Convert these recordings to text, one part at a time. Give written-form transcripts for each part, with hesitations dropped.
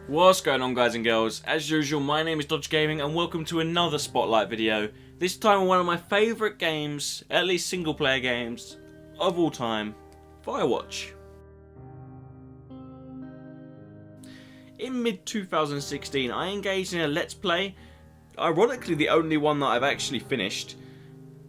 What's going on, guys and girls? As usual, my name is Dodge Gaming and welcome to another Spotlight video. This time on one of my favourite games, at least single player games, of all time, Firewatch. In mid-2016 I engaged in a Let's Play, ironically the only one that I've actually finished,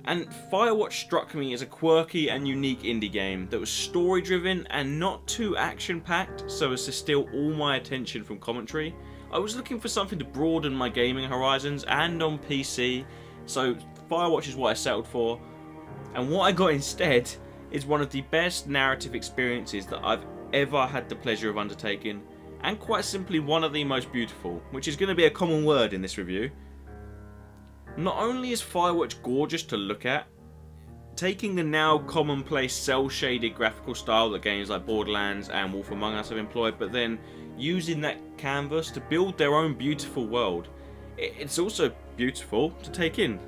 and Firewatch struck me as a quirky and unique indie game that was story driven and not too action packed so as to steal all my attention from commentary. I was looking for something to broaden my gaming horizons and on PC, so Firewatch is what I settled for, and what I got instead is one of the best narrative experiences that I've ever had the pleasure of undertaking, and quite simply one of the most beautiful, which is going to be a common word in this review. Not only is Firewatch gorgeous to look at, taking the now commonplace cel-shaded graphical style that games like Borderlands and Wolf Among Us have employed, but then using that canvas to build their own beautiful world, it's also beautiful to take in.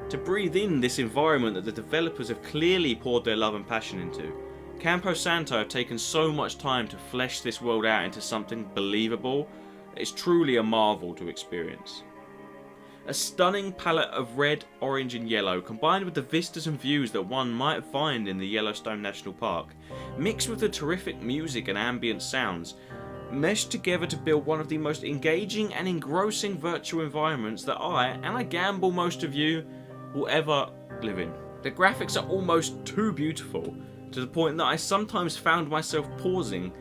To breathe in this environment that the developers have clearly poured their love and passion into. Campo Santo have taken so much time to flesh this world out into something believable. It's truly a marvel to experience. A stunning palette of red, orange and yellow, combined with the vistas and views that one might find in the Yellowstone National Park, mixed with the terrific music and ambient sounds, meshed together to build one of the most engaging and engrossing virtual environments that and I gamble most of you, will ever live in. The graphics are almost too beautiful, to the point that I sometimes found myself pausing,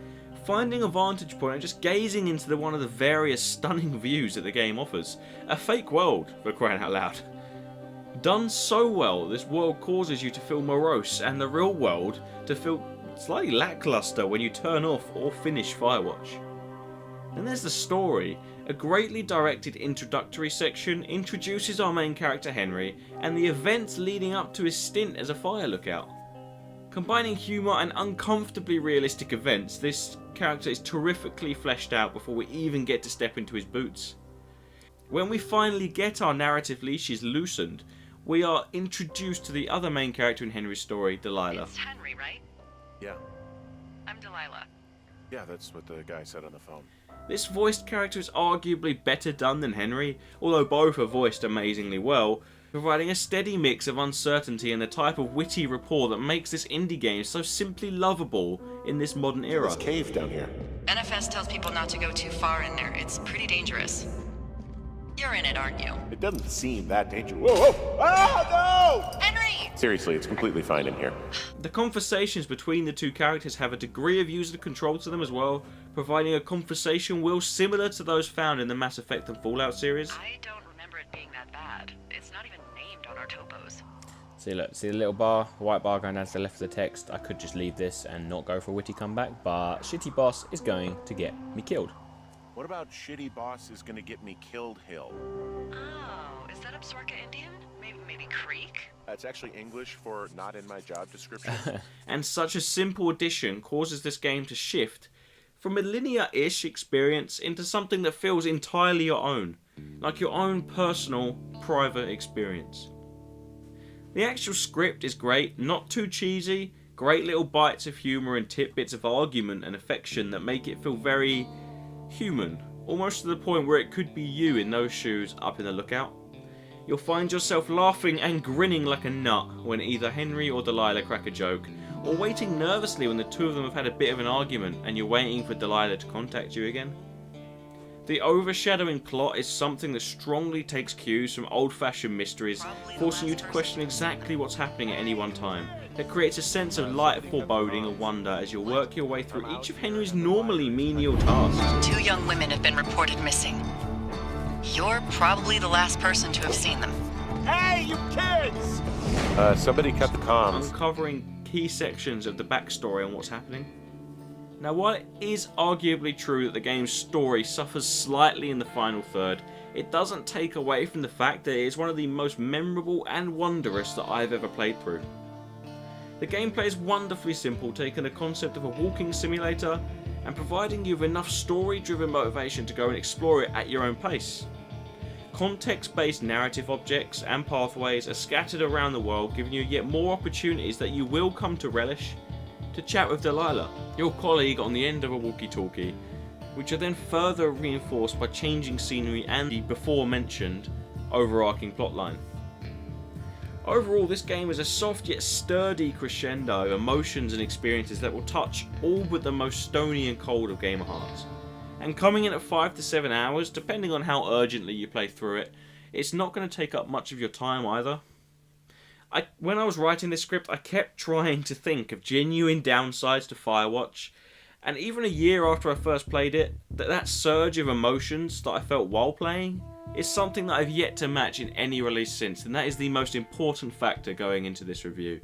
finding a vantage point and just gazing into one of the various stunning views that the game offers. A fake world, for crying out loud. Done so well, this world causes you to feel morose and the real world to feel slightly lackluster when you turn off or finish Firewatch. Then there's the story. A greatly directed introductory section introduces our main character Henry and the events leading up to his stint as a fire lookout. Combining humour and uncomfortably realistic events, this character is terrifically fleshed out before we even get to step into his boots. When we finally get our narrative leashes loosened, we are introduced to the other main character in Henry's story, Delilah. It's Henry, right? Yeah. I'm Delilah. Yeah, that's what the guy said on the phone. This voiced character is arguably better done than Henry, although both are voiced amazingly well, providing a steady mix of uncertainty and the type of witty rapport that makes this indie game so simply lovable in this modern era. This cave down here. NFS tells people not to go too far in there. It's pretty dangerous. You're in it, aren't you? It doesn't seem that dangerous. Whoa, whoa! Ah, no! Henry! Seriously, it's completely fine in here. The conversations between the two characters have a degree of user control to them as well, providing a conversation wheel similar to those found in the Mass Effect and Fallout series. I don't remember it being that bad. It's not even named on our topos. See, look, see the little bar, white bar going down to the left of the text. I could just leave this and not go for a witty comeback, but Shitty Boss is going to get me killed. What about Shitty Boss is gonna get me killed Hill? Oh, is that Absorka Indian? Maybe Creek? That's actually English for not in my job description. And such a simple addition causes this game to shift from a linear-ish experience into something that feels entirely your own, like your own personal, private experience. The actual script is great, not too cheesy, great little bites of humour and tidbits of argument and affection that make it feel very human, almost to the point where it could be you in those shoes up in the lookout. You'll find yourself laughing and grinning like a nut when either Henry or Delilah crack a joke, or waiting nervously when the two of them have had a bit of an argument and you're waiting for Delilah to contact you again. The overshadowing plot is something that strongly takes cues from old-fashioned mysteries, forcing you to question exactly what's happening at any one time. That creates a sense of light foreboding and wonder as you work your way through each of Henry's normally menial tasks. 2 young women have been reported missing. You're probably the last person to have seen them. Hey, you kids! Somebody cut the comms. Uncovering key sections of the backstory on what's happening. Now, while it is arguably true that the game's story suffers slightly in the final third, it doesn't take away from the fact that it is one of the most memorable and wondrous that I've ever played through. The gameplay is wonderfully simple, taking the concept of a walking simulator and providing you with enough story-driven motivation to go and explore it at your own pace. Context-based narrative objects and pathways are scattered around the world, giving you yet more opportunities that you will come to relish to chat with Delilah, your colleague on the end of a walkie-talkie, which are then further reinforced by changing scenery and the before mentioned overarching plotline. Overall, this game is a soft yet sturdy crescendo of emotions and experiences that will touch all but the most stony and cold of gamer hearts. And coming in at 5 to 7 hours, depending on how urgently you play through it, it's not going to take up much of your time either. When I was writing this script, I kept trying to think of genuine downsides to Firewatch, and even a year after I first played it, that surge of emotions that I felt while playing is something that I've yet to match in any release since, and that is the most important factor going into this review.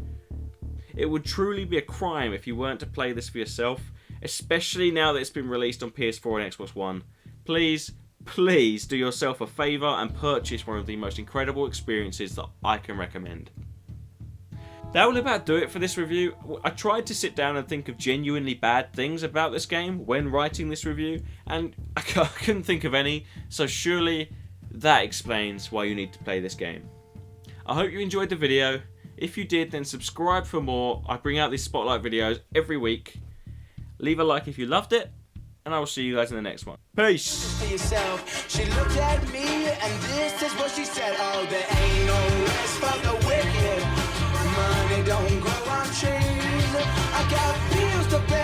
It would truly be a crime if you weren't to play this for yourself, especially now that it's been released on PS4 and Xbox One. Please do yourself a favour and purchase one of the most incredible experiences that I can recommend. That will about do it for this review. I tried to sit down and think of genuinely bad things about this game when writing this review, and I couldn't think of any, so surely that explains why you need to play this game. I hope you enjoyed the video. If you did, then subscribe for more. I bring out these spotlight videos every week. Leave a like if you loved it, and I will see you guys in the next one. Peace! She looked at me and this is what she said. Oh, there ain't no rest for the wicked. Money don't grow on trees. I got bills to pay.